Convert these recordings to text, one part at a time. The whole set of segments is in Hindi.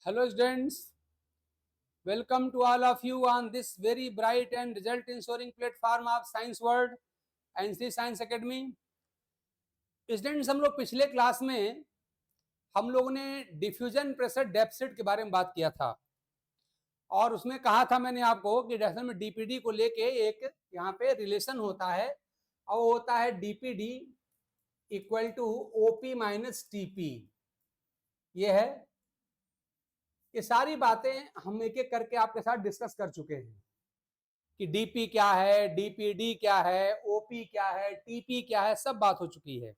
Hello students, welcome to all of you on this very bright and result ensuring platform of Science World and Sri Science Academy. Students, हम लोग पिछले क्लास में हम लोगों ने डिफ्यूजन प्रेशर डेफिसिट के बारे में बात किया था और उसमें कहा था मैंने आपको कि डेफिनेशन में डीपीडी को लेके एक यहाँ पे रिलेशन होता है और वो होता है DPD equal to OP minus TP. ये है, ये सारी बातें हम एक एक करके आपके साथ डिस्कस कर चुके हैं कि डीपी क्या है, डीपीडी क्या है, ओपी क्या है, टीपी क्या है, सब बात हो चुकी है।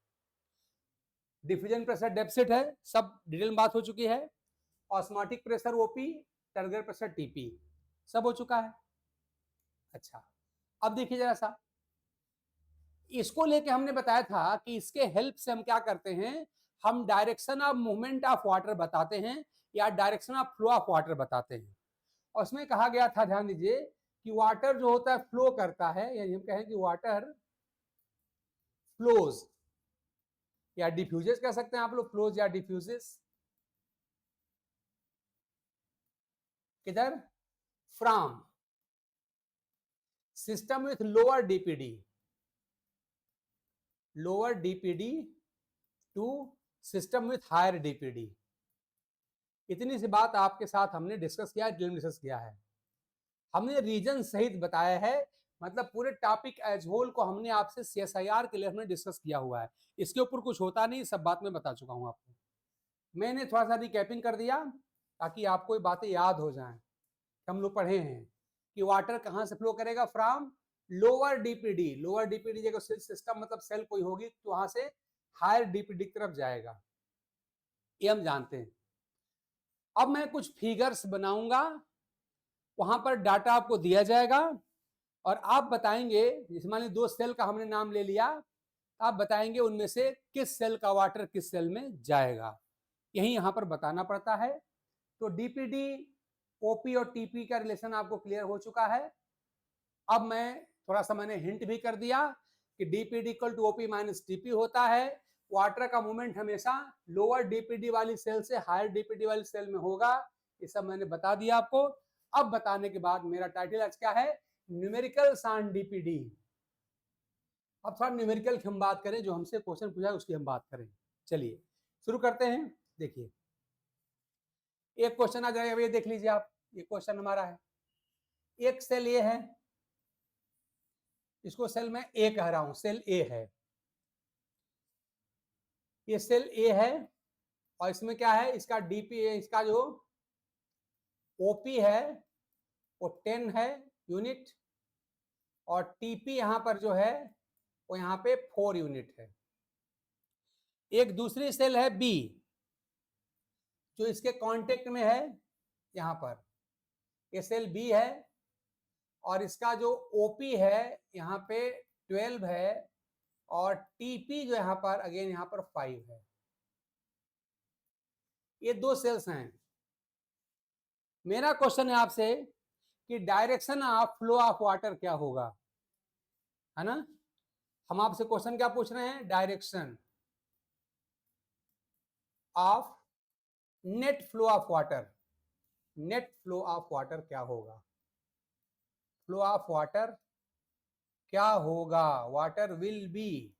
डिफ्यूजन प्रेशर डेफिसिट है, सब डिटेल में बात हो चुकी है। Osmotic pressure OP, turgor pressure TP, सब हो चुका है। अच्छा, अब देखिए जरा सा, इसको लेके हमने बताया था कि इसके हेल्प से हम क्या करते हैं, हम direction of movement of water बताते हैं या direction of flow of water बताते हैं। और उसमें कहा गया था, ध्यान दीजिए, कि वाटर जो होता है फ्लो करता है, यानी हम कहें कि वाटर फ्लोज या डिफ्यूजेस कह सकते हैं आप लोग, फ्लोज या डिफ्यूजेस। किधर? From system with lower DPD, lower DPD to system with higher DPD. इतनी सी बात आपके साथ हमने डिस्कस किया, डिस्कस किया है। हमने रीजन सहित बताया है, मतलब पूरे टॉपिक एज होल को हमने आपसे सीएसआईआर के लिए हमने डिस्कस किया हुआ है। इसके ऊपर कुछ होता नहीं, सब बात में बता चुका हूं आपको। मैंने थोड़ा सा रिकैपिंग कर दिया ताकि आपको ये बातें याद हो जाएं। हम लोग पढ़े हैं कि वाटर कहां से फ्लो करेगा, from lower DPD. Lower DPD जगह सिस्टम मतलब सेल कोई होगी तो वहां से हायर डीपीडी की तरफ जाएगा, ये हम जानते हैं। अब मैं कुछ फिगर्स बनाऊंगा, वहां पर डाटा आपको दिया जाएगा और आप बताएंगे, जैसे मान लीजिए 2 सेल का हमने नाम ले लिया, आप बताएंगे उनमें से किस सेल का वाटर किस सेल में जाएगा, यही यहां पर बताना पड़ता है। तो डीपीडी, ओपी और टीपी का रिलेशन आपको क्लियर हो चुका है। अब मैं थोड़ा सा मैंने हिंट भी कर दिया कि DPD equal to OP minus TP होता है। वाटर का मूवमेंट हमेशा लोअर डीपीडी वाली सेल से हायर डीपीडी वाली सेल में होगा, ये सब मैंने बता दिया आपको। अब बताने के बाद मेरा टाइटल आज क्या है, न्यूमेरिकल्स ऑन डीपीडी। अब थोड़ा न्यूमेरिकल की हम बात करें, जो हमसे क्वेश्चन पूछा उसकी हम बात करें। चलिए शुरू करते हैं। देखिए एक क्वेश्चन आ जाएगा, ये देख लीजिए आप, ये क्वेश्चन हमारा है। एक सेल ए है, इसको सेल में ए कह रहा हूं, सेल ए है, ये सेल ए है और इसमें क्या है, इसका डीपी, इसका जो ओपी है वो 10 है यूनिट और टीपी यहां पर जो है वो यहां पे 4 यूनिट है। एक दूसरी सेल है बी जो इसके कांटेक्ट में है, यहां पर ये सेल बी है और इसका जो ओपी है यहाँ पे 12 है और टीपी जो यहाँ पर अगेन यहाँ पर 5 है। ये 2 सेल्स हैं। मेरा क्वेश्चन है आपसे कि direction of flow of water क्या होगा, है ना। हम आपसे क्वेश्चन क्या पूछ रहे हैं, direction of net flow of water, net flow of water क्या होगा, फ्लो ऑफ वाटर क्या होगा, वाटर विल बी।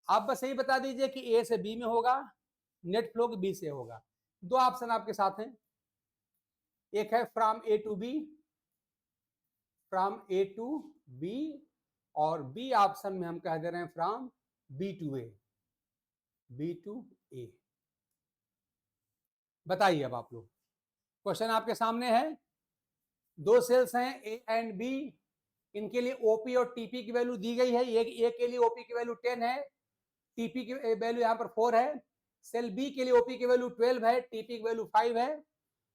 आप बस यही बता दीजिए कि ए से बी में होगा, नेट फ्लो बी से होगा। 2 ऑप्शन आपके साथ हैं, एक है from A to B, from A to B, और बी ऑप्शन में हम कह दे रहे हैं from B to A, B to A. बताइए अब आप लोग, क्वेश्चन आपके सामने है। 2 सेल्स हैं ए एंड बी, इनके लिए ओपी और टीपी की वैल्यू दी गई है। ए के लिए ओपी की वैल्यू 10 है, टीपी की वैल्यू यहाँ पर 4 है। सेल बी के लिए ओपी की वैल्यू 12 है, टीपी की वैल्यू 5 है।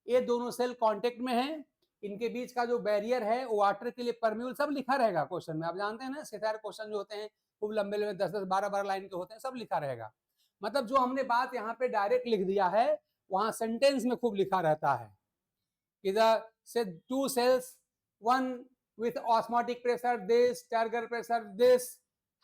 ये दोनों सेल कांटेक्ट में हैं, इनके बीच का जो बैरियर है वो वाटर के लिए परमेबल, सब लिखा रहेगा क्वेश्चन में। आप जानते हैं ना, सेटायर क्वेश्चन जो होते हैं खूब लंबे लंबे 10-10, 12-12 लाइन के होते हैं, सब लिखा रहेगा। मतलब जो हमने बात यहाँ पे डायरेक्ट लिख दिया है वहां सेंटेंस में खूब लिखा रहता है। इधर से 2 cells, one with osmotic pressure this, turgor pressure this,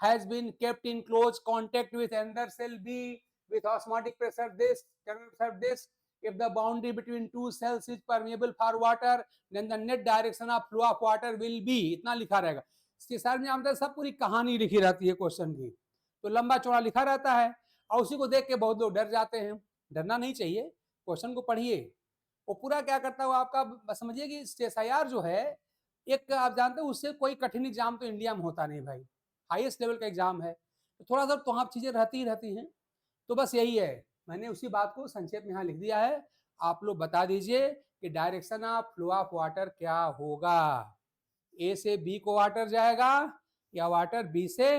has been kept in close contact with another cell B with osmotic pressure this, temperature pressure this. If the boundary between two cells is permeable for water, then the net direction of flow of water will be, इतना लिखा रहेगा। इसके सर में आमतौर सब पूरी कहानी लिखी रहती है क्वेश्चन की, तो लंबा चौड़ा लिखा रहता है और उसी को देख के बहुत लोग डर जाते हैं। डरना नहीं चाहिए, क्वेश्चन को पढ़िए। वो पूरा क्या करता है आपका, समझिए कि SIR जो है एक, आप जानते हो उससे कोई कठिन एग्जाम तो इंडिया में होता नहीं भाई, हाईएस्ट लेवल का एग्जाम है, तो थोड़ा सा तो आप चीजें रहती हैं। तो बस यही है, मैंने उसी बात को संक्षेप में यहाँ लिख दिया है। आप लोग बता दीजिए कि direction of flow of water क्या होगा, ए से बी को वाटर जाएगा या वाटर बी से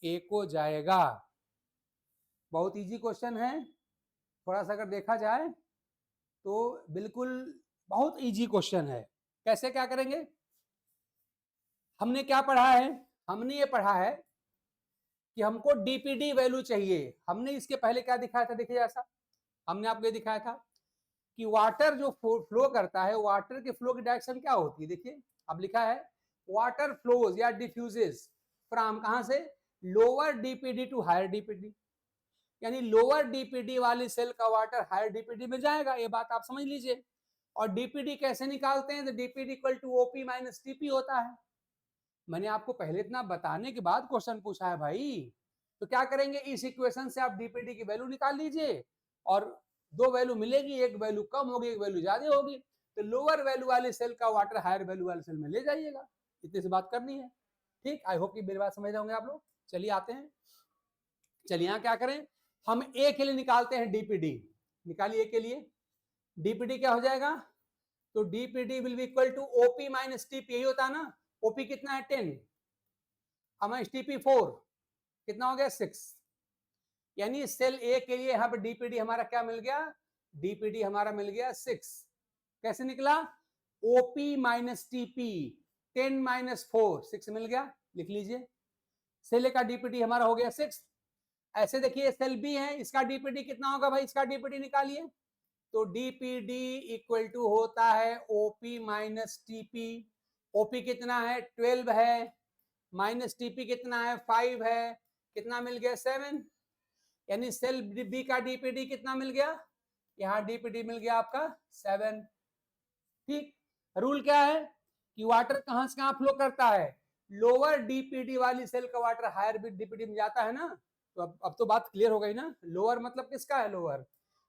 ए को जाएगा। बहुत इजी क्वेश्चन है, थोड़ा सा अगर देखा जाए तो बिल्कुल बहुत इजी क्वेश्चन है। कैसे क्या करेंगे, हमने क्या पढ़ा है, हमने ये पढ़ा है कि हमको डीपीडी वैल्यू चाहिए। हमने इसके पहले क्या दिखाया था, देखिए ऐसा हमने आपको ये दिखाया था कि वाटर जो फ्लो करता है, वाटर के फ्लो की डायरेक्शन क्या होती है। देखिए अब लिखा है वाटर फ्लोज या डिफ्यूजेस फ्रॉम, कहां से, lower DPD to higher DPD, यानी लोअर डीपीडी वाली सेल का वाटर हायर डीपीडी में जाएगा, ये बात आप समझ लीजिए। और डीपीडी कैसे निकालते हैं, तो DPD equal to OP minus TP होता है। मैंने आपको पहले इतना बताने के बाद क्वेश्चन पूछा है भाई, तो क्या करेंगे, इस इक्वेशन से आप डीपीडी की वैल्यू निकाल लीजिए और दो वैल्यू मिलेगी, एक वैल्यू कम होगी, एक वैल्यू ज्यादा होगी, तो लोअर वैल्यू वाली सेल का वाटर हायर वैल्यू वाली सेल में ले जाइएगा। इतनी सी बात करनी है, ठीक। आई होप कि मेरी बात समझ रहे होंगे आप लोग। चलिए आते हैं, चलिए यहाँ क्या करें, हम ए के लिए निकालते हैं डीपीडी। निकालिए के लिए डीपीडी क्या हो जाएगा, तो DPD will be equal to OP minus TP, यही होता है ना। ओपी कितना है 10, हमारा टीपी 4, कितना हो गया 6, यानी सेल ए के लिए यहाँ पे डीपीडी हमारा क्या मिल गया, डीपीडी हमारा मिल गया 6। कैसे निकला, ओपी माइनस टीपी 10 माइनस 4, 6 मिल गया, लिख लीजिए। सेल ए का डीपीडी हमारा हो गया 6। ऐसे देखिए सेल बी है, इसका डीपीडी कितना होगा भाई, इसका डीपीडी निकालिए, तो डीपीडी इक्वल टू होता है ओपी माइनस टीपी। ओपी कितना है 12 है, माइनस टीपी कितना है 5 है, कितना मिल गया 7, यानी सेल बी का डीपीडी कितना मिल गया, यहाँ डीपीडी मिल गया आपका 7। ठीक, रूल क्या है कि वाटर कहां से कहां फ्लो करता है, लोअर डीपीडी वाली सेल का वाटर हायर डीपीडी में जाता है ना। तो अब तो बात क्लियर हो गई ना, लोअर मतलब किसका है, लोअर।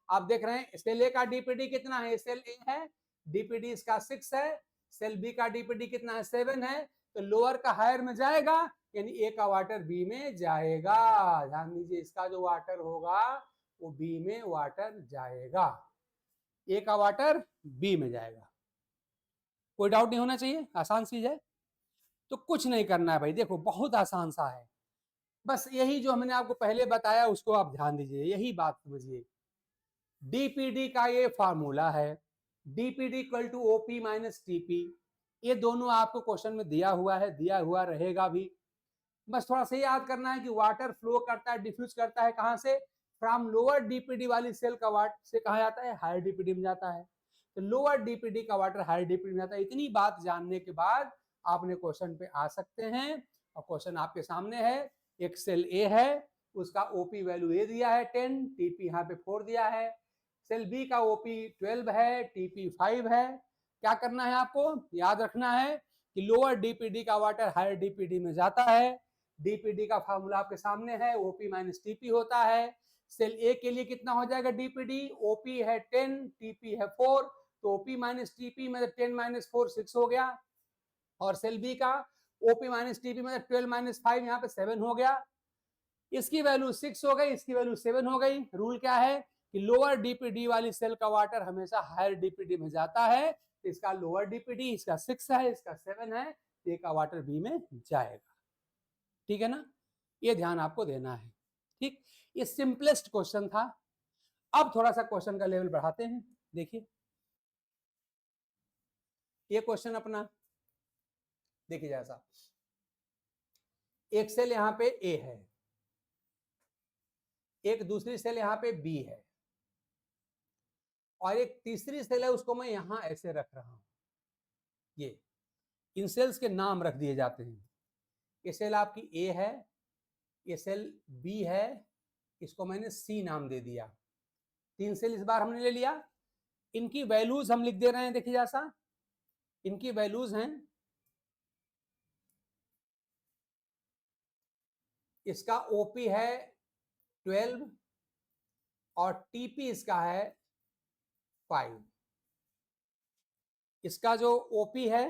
आप देख रहे हैं सेल ए का डीपीडी कितना है, सेल ए है, डीपीडी इसका 6 है, सेल बी का डीपीडी कितना है 7 है, तो लोअर का हायर में जाएगा, यानी ए का वाटर बी में जाएगा। ध्यान दीजिए, इसका जो वाटर होगा वो बी में वाटर जाएगा, ए का वाटर बी में जाएगा। कोई डाउट नहीं होना चाहिए, आसान चीज है। तो कुछ नहीं करना है भाई, देखो बहुत आसान सा है, बस यही जो हमने आपको पहले बताया उसको आप ध्यान दीजिए, यही बात समझिए। डीपीडी का ये फार्मूला है, DPD equal to OP minus TP, ये दोनों आपको क्वेश्चन में दिया हुआ है, दिया हुआ रहेगा भी। बस थोड़ा सा याद करना है कि वाटर फ्लो करता है, डिफ्यूज करता है कहां से, फ्रॉम लोअर डीपीडी वाली सेल का वाटर से कहा जाता है, हायर डीपीडी में जाता है। तो लोअर डीपीडी का वाटर हायर डीपीडी में जाता है। इतनी बात जानने के बाद आपने क्वेश्चन पे आ सकते हैं, और क्वेश्चन आपके सामने है। एक सेल ए है, उसका ओपी वैल्यू ए दिया है 10, टीपी यहाँ पे 4 दिया है। सेल बी का ओपी 12 है, टीपी 5 है। क्या करना है आपको, याद रखना है कि लोअर डीपीडी का वाटर हायर डीपीडी में जाता है। डीपीडी का फार्मूला आपके सामने है, ओपी माइनस टीपी होता है। सेल ए के लिए कितना हो जाएगा डीपीडी, ओपी है 10, टीपी है 4, तो ओपी माइनस टीपी में 10 माइनस 4 6 हो गया। और सेल बी का ओपी माइनस टीपी में 12 माइनस 5 यहाँ पे 7 हो गया। इसकी वैल्यू 6 हो गई, इसकी वैल्यू 7 हो गई। रूल क्या है कि लोअर डीपीडी वाली सेल का वाटर हमेशा हायर डीपीडी में जाता है। तो इसका लोअर डीपीडी, इसका 6 है, इसका 7 है, ए का वाटर बी में जाएगा। ठीक है ना, ये ध्यान आपको देना है। ठीक, ये सिंपलेस्ट क्वेश्चन था। अब थोड़ा सा क्वेश्चन का लेवल बढ़ाते हैं। देखिए ये क्वेश्चन अपना देखिए, जैसा एक सेल यहां पे ए है, एक दूसरी सेल यहां पे बी है, और एक तीसरी सेल है, उसको मैं यहां ऐसे रख रहा हूं। ये इन सेल्स के नाम रख दिए जाते हैं। ये सेल आपकी ए है, ये सेल बी है, इसको मैंने सी नाम दे दिया। 3 सेल इस बार हमने ले लिया। इनकी वैल्यूज हम लिख दे रहे हैं, देखिए जैसा इनकी वैल्यूज हैं, इसका ओपी है 12 और टीपी इसका है 5। इसका जो ओपी है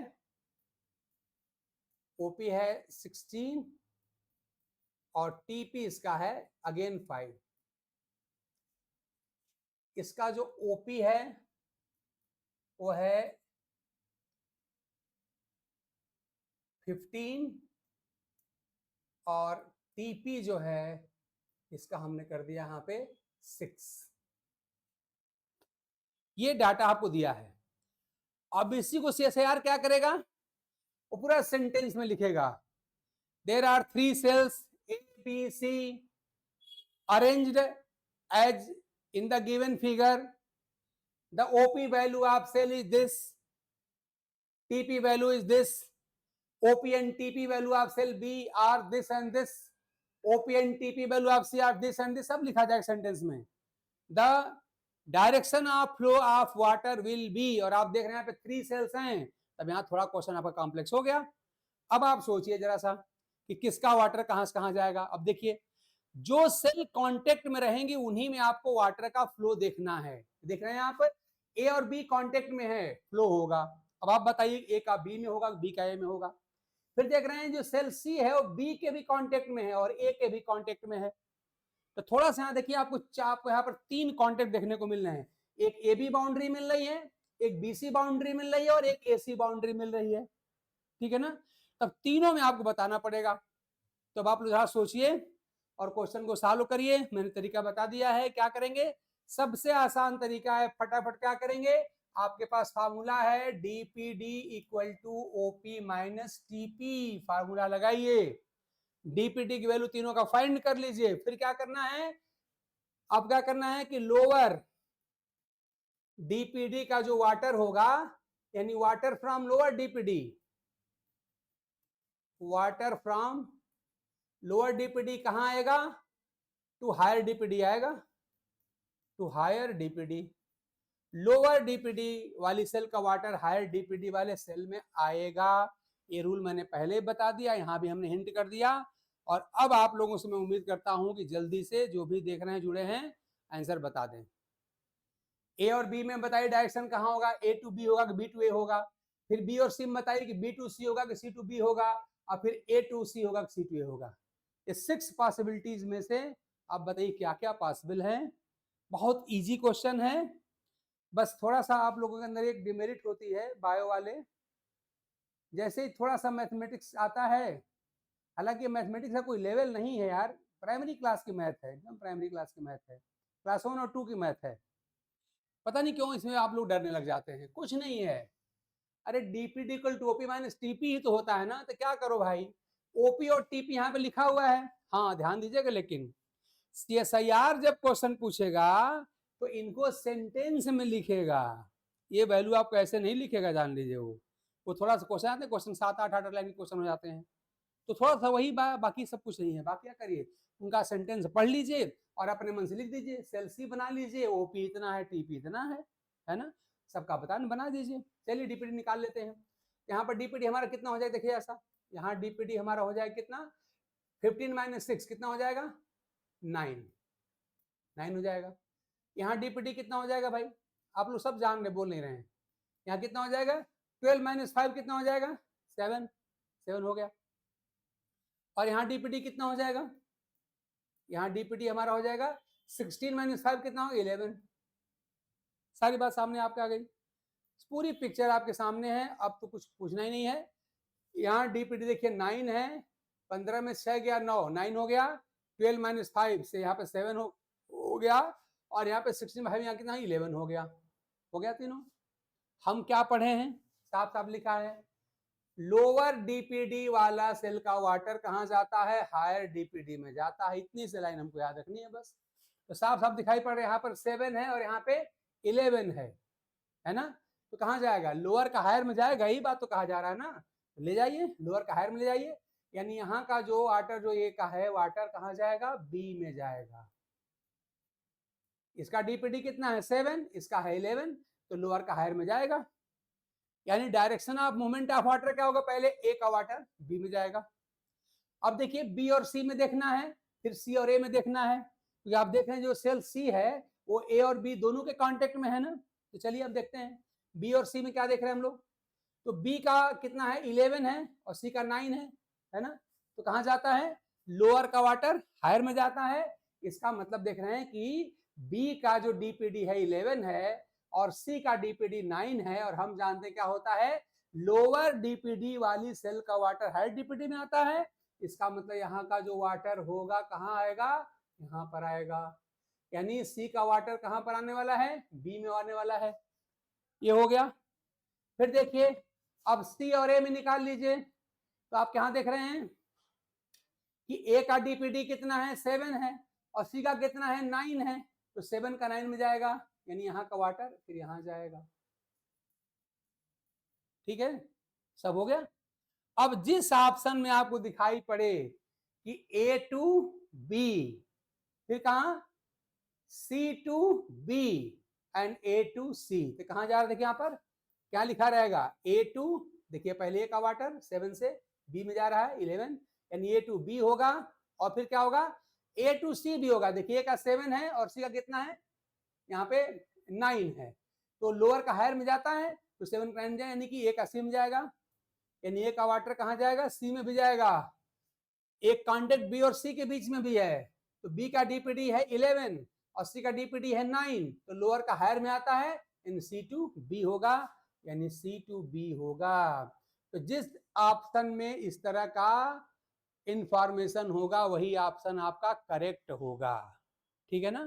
16 और टीपी इसका है अगेन 5। इसका जो ओपी है वो है 15 और टीपी जो है इसका हमने कर दिया यहाँ पे 6। ये डाटा आपको दिया है। अब इसी को सीएसआईआर क्या करेगा, वो पूरा सेंटेंस में लिखेगा। There are 3 cells A B C arranged as in the given figure. The OP value of cell is this, TP value is this, OP and TP value of cell B are this and this, OP and TP value of C are this and this, सब लिखा जाएगा सेंटेंस में। The direction of flow of water will be, और आप देख रहे हैं यहाँ पे 3 सेल्स हैं, तब यहाँ थोड़ा क्वेश्चन आपका कॉम्प्लेक्स हो गया। अब आप सोचिए जरा सा कि किसका वाटर कहां से कहां जाएगा। अब देखिए जो सेल कांटेक्ट में रहेंगे उन्हीं में आपको वाटर का फ्लो देखना है। देख रहे हैं यहाँ पर ए और बी कांटेक्ट में है, फ्लो होगा। अब आप बताइए ए का बी में होगा, बी का ए में होगा। फिर देख रहे हैं जो सेल सी है वो बी के भी कांटेक्ट में है और ए के भी कांटेक्ट में है। तो थोड़ा सा यहाँ देखिए आपको यहाँ पर 3 कांटेक्ट देखने को मिल रहे हैं। एक ए बी बाउंड्री मिल रही है, एक बी सी बाउंड्री मिल रही है और एक ए सी बाउंड्री मिल रही है, ठीक है ना। तब तीनों में आपको बताना पड़ेगा। तो अब आप लोग सोचिए और क्वेश्चन को सॉल्व करिए। मैंने तरीका बता दिया है, क्या करेंगे, सबसे आसान तरीका है, फटाफट क्या करेंगे, आपके पास फार्मूला है DPD equal to OP minus TP. Formula लगाइए, डीपीडी की वैल्यू तीनों का फाइंड कर लीजिए। फिर क्या करना है, अब क्या करना है कि लोअर डीपीडी का जो वाटर होगा, यानी water from lower DPD, water from lower DPD कहां आएगा, टू हायर डीपीडी आएगा, to higher DPD. Lower DPD वाली सेल का वाटर हायर डीपीडी वाले सेल में आएगा। ये रूल मैंने पहले बता दिया, यहां भी हमने हिंट कर दिया। और अब आप लोगों से मैं उम्मीद करता हूं कि जल्दी से जो भी देख रहे हैं जुड़े हैं आंसर बता दें। ए और बी में बताइए डायरेक्शन कहां होगा, ए टू बी होगा कि बी टू ए होगा। फिर बी और सी में बताइए कि बी टू सी होगा कि सी टू बी होगा, और फिर ए टू सी होगा कि सी टू ए होगा। ये 6 पॉसिबिलिटीज में से आप बताइए क्या क्या पॉसिबल है। बहुत इजी क्वेश्चन है। बस थोड़ा सा आप लोगों के अंदर एक डिमेरिट होती है बायो वाले, जैसे ही थोड़ा सा मैथमेटिक्स आता है, हालांकि मैथमेटिक्स का कोई लेवल नहीं है यार, प्राइमरी क्लास की मैथ है, एकदम प्राइमरी क्लास की मैथ है, क्लास 1 और 2 की मैथ है। पता नहीं क्यों इसमें आप लोग डरने लग जाते हैं, कुछ नहीं है। अरे DPD equal to OP minus TP ही तो होता है ना। तो क्या करो भाई, ओपी और टीपी यहाँ पे लिखा हुआ है, हाँ ध्यान दीजिएगा। लेकिन सीएसआईआर जब क्वेश्चन पूछेगा तो इनको सेंटेंस में लिखेगा, ये वैल्यू आपको ऐसे नहीं लिखेगा, जान लीजिए। वो थोड़ा सा क्वेश्चन आते हैं, क्वेश्चन 7-8 लाइन के क्वेश्चन हो जाते हैं, तो थोड़ा सा वही बाकी सब कुछ नहीं है। बाकी क्या करिए, उनका सेंटेंस पढ़ लीजिए और अपने मन से लिख दीजिए, सेल सी बना लीजिए, ओपी इतना है, टीपी इतना है ना, सबका बना दीजिए। चलिए डीपीडी निकाल लेते हैं। यहाँ पर डीपीडी हमारा कितना हो जाएगा, देखिए ऐसा, यहाँ डीपीडी हमारा हो जाएगा कितना, 15 माइनस 6 कितना हो जाएगा, 9 हो जाएगा। यहाँ डीपीडी कितना हो जाएगा भाई, आप लोग सब जान रहे, बोल नहीं रहे हैं। यहाँ कितना हो जाएगा, 12 माइनस 5 कितना हो जाएगा, 7 हो गया। और यहाँ डीपीडी कितना हो जाएगा, यहाँ डीपीडी हमारा हो जाएगा 16 माइनस 5 कितना होगा, 11। सारी बात सामने आपके आ गई, पूरी पिक्चर आपके सामने है, अब तो कुछ पूछना ही नहीं है। यहाँ डीपीडी देखिए 9 है, 15 में 6 गया 9 हो गया, 12 माइनस 5 से यहाँ पे 7 हो गया, और यहाँ पे 16 भाई यहाँ कितना 11 हो गया तीनों। हम क्या पढ़े हैं, साफ साफ लिखा है, लोअर डीपीडी वाला सेल का वाटर कहाँ जाता है, हायर डीपीडी में जाता है। इतनी सी लाइन हमको याद रखनी है बस। तो साफ साफ दिखाई पड़ रहा है, यहाँ पर 7 है और यहाँ पे 11 है ना। तो कहाँ जाएगा, लोअर का हायर में जाएगा, यही बात तो कहा जा रहा है ना। ले जाइए, लोअर का हायर में ले जाइए, यानी यहाँ का जो वाटर जो ए का है वाटर कहाँ जाएगा, बी में जाएगा। इसका डीपीडी कितना है 7, इसका है 11, तो लोअर का हायर में जाएगा। यानी direction of movement of water क्या होगा, पहले ए का वाटर बी में जाएगा। अब देखिए बी और सी में देखना है, फिर सी और ए में देखना है, क्योंकि आप देख रहे हैं जो सेल सी है वो ए और बी दोनों के कांटेक्ट में है ना। तो चलिए अब देखते हैं बी और सी में क्या देख रहे हैं हम लोग। तो बी का कितना है 11 है और सी का 9 है ना। तो कहाँ जाता है, लोअर का वाटर हायर में जाता है। इसका मतलब देख रहे हैं कि बी का जो डीपीडी है 11 है और सी का डीपीडी 9 है, और हम जानते हैं क्या होता है, लोअर डीपीडी वाली सेल का वाटर हायर डीपीडी में आता है। इसका मतलब यहाँ का जो वाटर होगा कहाँ आएगा, यहाँ पर आएगा। यानी सी का वाटर कहाँ पर आने वाला है, बी में आने वाला है। ये हो गया। फिर देखिए अब सी और ए में निकाल लीजिए। तो आप यहाँ देख रहे हैं कि ए का डीपीडी कितना है 7 है और सी का कितना है 9 है, तो 7 का 9 में जाएगा, यानी यहाँ का वाटर फिर यहाँ जाएगा। ठीक है, सब हो गया। अब जिस ऑप्शन में आपको दिखाई पड़े कि ए टू बी, फिर कहा C to B and A to C, तो कहां जा रहा है, देखिए यहां पर क्या लिखा रहेगा, ए टू, देखिए पहले ए का वाटर 7 से बी में जा रहा है 11, यानी ए टू बी होगा, और फिर क्या होगा ए टू सी भी होगा। देखिए ए का 7 है और सी का कितना है, यहाँ पे 9 है, तो लोअर का हायर में जाता है, तो 7 का 9 जाए, यानी कि ए का सी में जाएगा, यानी ए का वाटर कहाँ जाएगा, सी में भी जाएगा। एक कॉन्टेक्ट बी और सी के बीच में भी है, तो बी का डीपीडी है 11 और सी का डीपीडी है 9, तो लोअर का हायर में आता है, यानी सी टू बी होगा, यानी सी टू बी होगा। तो जिस ऑप्शन में इस तरह का इंफॉर्मेशन होगा वही ऑप्शन आपका करेक्ट होगा। ठीक है ना।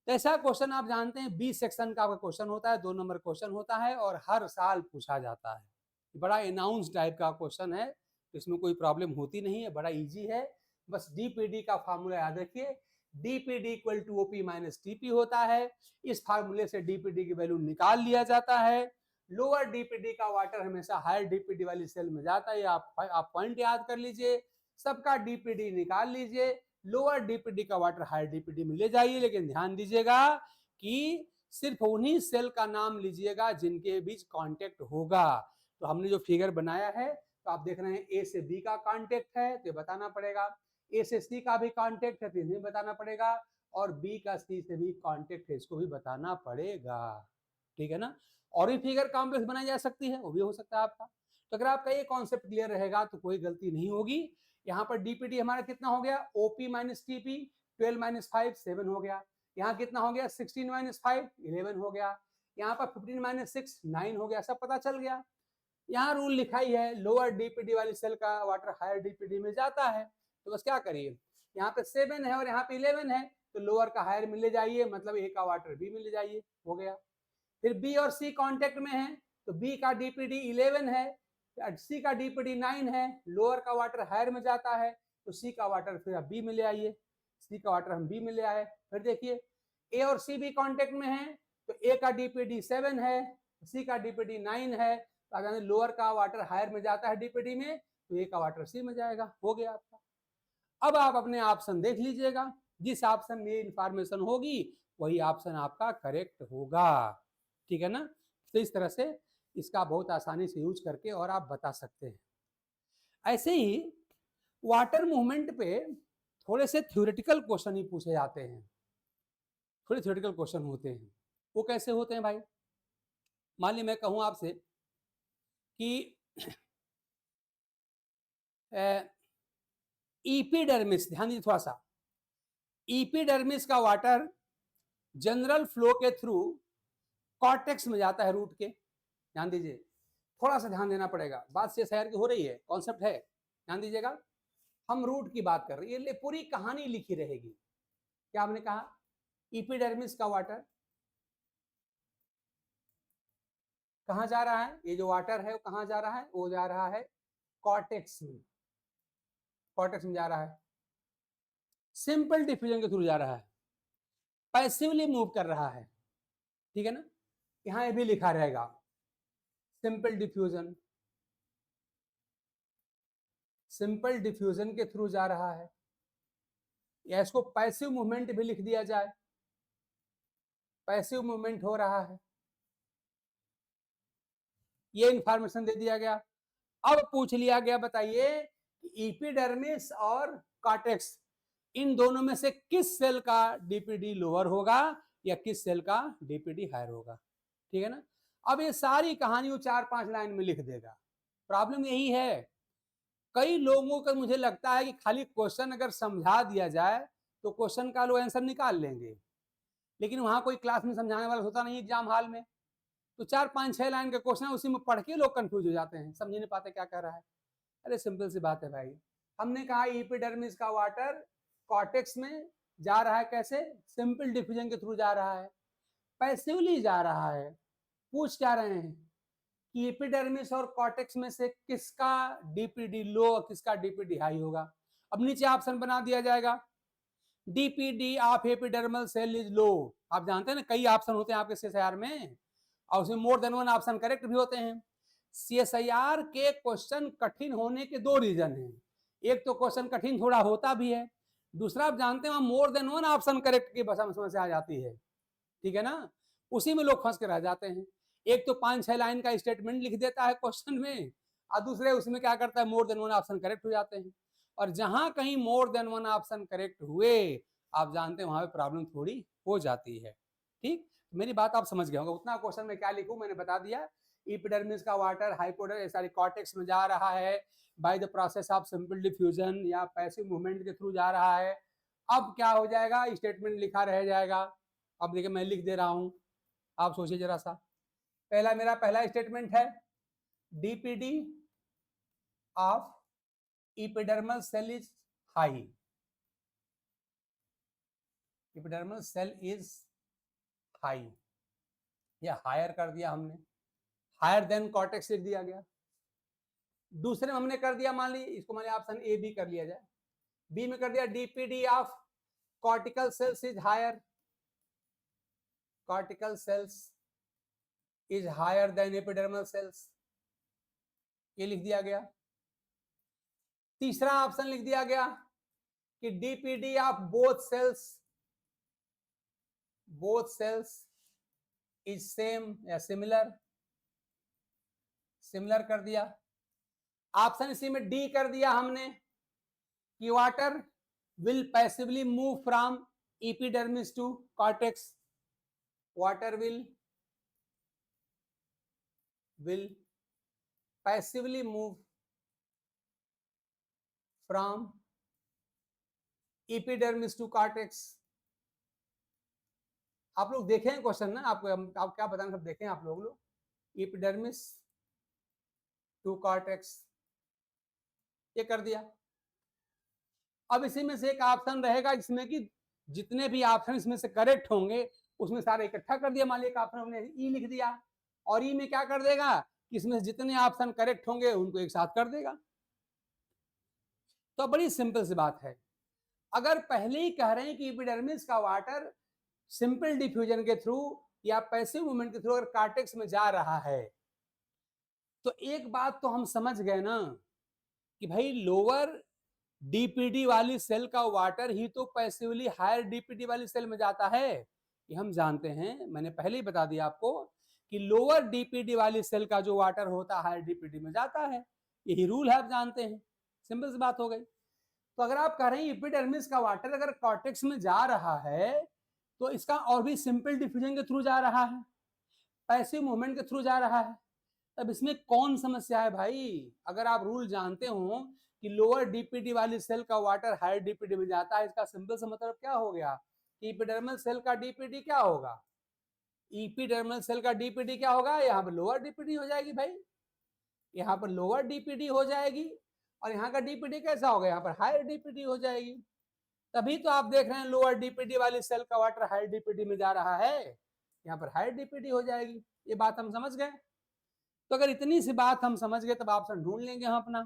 तो ऐसा क्वेश्चन आप जानते हैं बी सेक्शन का क्वेश्चन होता है, 2 नंबर क्वेश्चन होता है और हर साल पूछा जाता है। बड़ा अनाउंस टाइप का क्वेश्चन है, तो इसमें कोई प्रॉब्लम होती नहीं है, बड़ा इजी है। बस डीपीडी का फार्मूला याद रखिए, DPD equal to OP minus TP होता है। इस फार्मूले से डीपीडी की वैल्यू निकाल लिया जाता है। लोअर डीपीडी का वाटर हमेशा हायर डीपीडी वाली सेल में जाता है, आप पॉइंट याद कर लीजिए। सबका डीपीडी निकाल लीजिए, लोअर डीपीडी का वाटर हायर डीपीडी में ले जाइए, लेकिन ध्यान दीजिएगा कि सिर्फ उन्हीं सेल का नाम लीजिएगा जिनके बीच कांटेक्ट होगा। तो हमने जो फिगर बनाया है, तो आप देख रहे हैं ए से बी का कांटेक्ट है, तो बताना पड़ेगा, ए से सी का भी कांटेक्ट है तो इन्हें बताना पड़ेगा, और बी का सी से भी कांटेक्ट है, इसको भी बताना पड़ेगा। ठीक है ना। और भी फिगर कॉम्प्लेक्स बनाई जा सकती है, वो भी हो सकता है आपका। तो अगर आपका ये कॉन्सेप्ट क्लियर रहेगा तो कोई गलती नहीं होगी। यहाँ पर डीपीडी हमारा कितना हो गया, ओपी माइनस टीपी, 12 माइनस 5 7 हो गया। यहाँ कितना हो गया 16 माइनस 5 11 हो गया। यहाँ पर 15 माइनस 6 9 हो गया, सब पता चल गया। यहाँ रूल लिखा ही है, लोअर डीपीडी वाली सेल का वाटर हायर डीपीडी में जाता है, तो बस क्या करिए, यहाँ पे 7 है और यहाँ पे 11 है, तो लोअर का हायर में ले जाइए, मतलब ए का वाटर बी में ले जाइए, हो गया। फिर बी और सी कांटेक्ट में है, तो बी का डीपीडी 11 है, सी का डीपीडी 9 है, लोअर का वाटर हायर में जाता है, तो सी का वाटर फिर आप बी में ले आइए, सी का वाटर हम बी में ले आए। फिर देखिए ए और सी भी कांटेक्ट में है, तो ए का डीपीडी 7 है, सी का डीपीडी 9 है, तो लोअर का वाटर हायर में जाता है डीपीडी में, तो ए का वाटर सी में जाएगा, हो गया आपका। अब आप अपने ऑप्शन देख लीजिएगा, जिस ऑप्शन में इंफॉर्मेशन होगी वही ऑप्शन आपका करेक्ट होगा। ठीक है ना। तो इस तरह से इसका बहुत आसानी से यूज करके और आप बता सकते हैं। ऐसे ही वाटर मूवमेंट पे थोड़े से थ्योरेटिकल क्वेश्चन ही पूछे जाते हैं, थोड़े थ्योरेटिकल क्वेश्चन होते हैं। वो कैसे होते हैं भाई, मान ली मैं कहूं आपसे कि ईपीडर्मिस, ध्यान दीजिए थोड़ा सा, ईपीडर्मिस का वाटर जनरल फ्लो के थ्रू कॉर्टेक्स में जाता है रूट के, ध्यान दीजिए, थोड़ा सा ध्यान देना पड़ेगा, बात से शहर की हो रही है, कॉन्सेप्ट है, ध्यान दीजिएगा। हम रूट की बात कर रहे हैं, ये पूरी कहानी लिखी रहेगी। क्या हमने कहा, ईपीडर्मिस का वाटर कहां जा रहा है, ये जो वाटर है वो कहां जा रहा है, वो जा रहा है कॉर्टेक्स में, कॉर्टेक्स में जा रहा है, सिंपल डिफ्यूजन के थ्रू जा रहा है, पैसिवली मूव कर रहा है। ठीक है ना। यहां ये भी लिखा रहेगा सिंपल डिफ्यूजन, सिंपल डिफ्यूजन के थ्रू जा रहा है, या इसको पैसिव मूवमेंट भी लिख दिया जाए। पैसिव मूवमेंट हो रहा है, ये इंफॉर्मेशन दे दिया गया। अब पूछ लिया गया, बताइए एपिडर्मिस और कॉर्टेक्स इन दोनों में से किस सेल का डीपीडी लोअर होगा या किस सेल का डीपीडी हायर होगा, ठीक है ना। अब ये सारी कहानी 4-5 लाइन में लिख देगा। प्रॉब्लम यही है, कई लोगों का मुझे लगता है कि खाली क्वेश्चन अगर समझा दिया जाए तो क्वेश्चन का लोग आंसर निकाल लेंगे, लेकिन वहां कोई क्लास में समझाने वाला होता नहीं एग्जाम हॉल में, तो 4-5-6 लाइन का क्वेश्चन उसी में पढ़ के लोग कंफ्यूज हो जाते हैं, समझ नहीं पाते क्या कह रहा है। अरे सिंपल सी बात है भाई, हमने कहा एपिडर्मिस का वाटर कॉर्टेक्स में जा रहा है, कैसे, सिंपल डिफ्यूजन के थ्रू जा रहा है, पैसिवली जा रहा है। पूछ क्या रहे हैं कि एपिडर्मिस और कॉर्टेक्स में से किसका डीपीडी लो और किसका डीपीडी हाई होगा। अब नीचे ऑप्शन बना दिया जाएगा, DPD of epidermal cell is low. आप जानते हैं ना कई ऑप्शन होते हैं आपके सीएसआईआर में, और उसमें more than one option correct भी होते हैं। सीएसआईआर के क्वेश्चन कठिन होने के 2 रीजन हैं, एक तो क्वेश्चन कठिन थोड़ा होता भी है, दूसरा आप जानते हैं more than one option correct की समस्या आ जाती है, ठीक है ना, उसी में लोग फंस के रह जाते हैं। एक तो 5-6 लाइन का स्टेटमेंट लिख देता है क्वेश्चन में, और दूसरे उसमें क्या करता है more than one option correct हो जाते हैं, और जहां कहीं more than one option correct हुए आप जानते हैं वहां पे प्रॉब्लम थोड़ी हो जाती है। ठीक, मेरी बात आप समझ गए होंगे। उतना क्वेश्चन में क्या लिखूं मैंने बता दिया, एपिडर्मिस का वाटर हाइपोडर्मिस सॉरी कॉर्टेक्स में जा रहा है by the process of simple diffusion या पैसिव मूवमेंट के थ्रू जा रहा है। अब क्या हो जाएगा, स्टेटमेंट लिखा रह जाएगा। अब देखिए मैं लिख दे रहा हूं, आप सोचिए जरा सा। पहला मेरा पहला स्टेटमेंट है, DPD of epidermal cell is high, epidermal cell is high, या हायर कर दिया हमने, हायर देन कॉर्टेक्स लिख दिया गया। दूसरे में हमने कर दिया, मान ली इसको मान लिया ऑप्शन ए बी कर लिया जाए, बी में कर दिया DPD of cortical cells is higher, cortical cells is higher than epidermal cells, ये लिख दिया गया। तीसरा ऑप्शन लिख दिया गया कि DPD of both cells is same या सिमिलर, सिमिलर कर दिया। ऑप्शन इसी में डी कर दिया हमने कि water will passively move from epidermis to cortex, water will passively move from epidermis to cortex. आप लोग देखें क्वेश्चन ना, आप क्या बताना सब देखें आप लोग, एपिडर्मिस टू कॉर्टेक्स, ये कर दिया। अब इसी में से एक ऑप्शन रहेगा जिसमें कि जितने भी ऑप्शन इसमें से करेक्ट होंगे उसमें सारे इकट्ठा कर दिया। मान लिया ऑप्शन हमने ई लिख दिया, और ई में क्या कर देगा कि इसमें से जितने ऑप्शन करेक्ट होंगे उनको एक साथ कर देगा। तो बड़ी सिंपल सी बात है, अगर पहले ही कह रहे हैं कि एपिडर्मिस का वाटर सिंपल डिफ्यूजन के थ्रू या पैसिव मूवमेंट के थ्रू अगर कॉर्टेक्स में जा रहा है, तो एक बात तो हम समझ गए ना कि भाई लोअर डीपीडी वाली सेल का वाटर ही तो पैसिवली हायर डीपीडी वाली सेल में जाता है, ये हम जानते हैं। मैंने पहले ही बता दिया आपको कि लोअर डीपीडी वाली सेल का जो वाटर होता है हायर डीपीडी में जाता है, यही रूल है, आप जानते हैं। सिंपल सी बात हो गई। तो अगर आप कह रहे हैं एपिडर्मिस का वाटर अगर कॉर्टेक्स में जा रहा है तो इसका और भी सिंपल डिफ्यूजन के थ्रू जा रहा है, पैसिव मूवमेंट के थ्रू जा रहा है, तब इसमें कौन समस्या है भाई। अगर आप रूल जानते हो कि लोअर डीपीडी वाली सेल का वाटर हायर डीपीडी में जाता है, इसका सिंपल सा मतलब क्या हो गया कि एपिडर्मल सेल का डीपीडी क्या होगा, एपिडर्मल सेल का डीपीडी क्या होगा, यहाँ पर लोअर डीपीडी हो जाएगी भाई, यहाँ पर लोअर डीपीडी हो जाएगी, और यहाँ का डीपीडी कैसा होगा, यहाँ पर हायर डीपीडी हो जाएगी। तभी तो आप देख रहे हैं लोअर डीपीडी वाली सेल का वाटर हायर डीपीडी में जा रहा है, यहाँ पर हायर डीपीडी हो जाएगी। ये बात हम समझ गए। तो अगर इतनी सी बात हम समझ गए तब ऑप्शन ढूंढ लेंगे हम अपना,